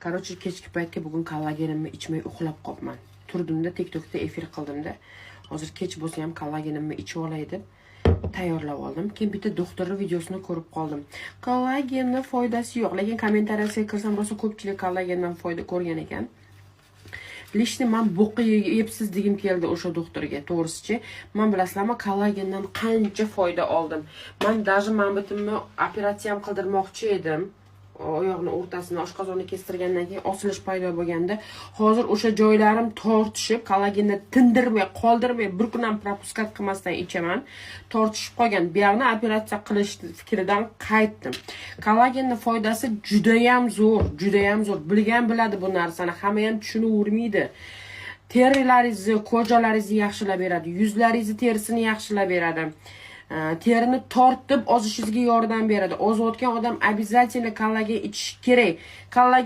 Короче, kechki paytga bugun kollagenimni ichmay uxlab qolibman. Turdimda TikTokda efir qildimda. Hozir kech bo'lsa ham kollagenimni ichib olay deb tayyorlab oldim. Keyin bitta doktorning videosini ko'rib qoldim. Kollagenni foydasi yo'q, lekin kommentariyasiga kirsam rosa ko'pchilik kollagendan foyda ko'rgan ekan. Lishni men bo'qi yebsiz degim keldi o'sha doktorga, to'g'risichi. Men bilasizlarmi, kollagendan qancha foyda oldim. Men даже men bitimni operatsiya ham qildirmoqchi edim. Oyoqni o'rtasini oshqozonni kestirgandan keyin osilish paydo bo'lganda, hozir o'sha joylarim tortishib, kollagenni tindirmay, qoldirmay, bir kun ham propuskat qilmasdan ichaman. Tortishib qolgan. Bu yerni operatsiya qilish fikridan qaytdim. Kollagenning foydasi juda ham zo'r, juda ham zo'r. Bilgan biladi bu narsani, hamma ham tushunavermaydi. Terilaringizni, ko'jalaringizni yaxshilab beradi, yuzlaringizni terisini yaxshilab beradi. Terini tortib ozishingizga yordam beradi. Ozayotgan odam обязательно kollagen ichish kerak. Kollagen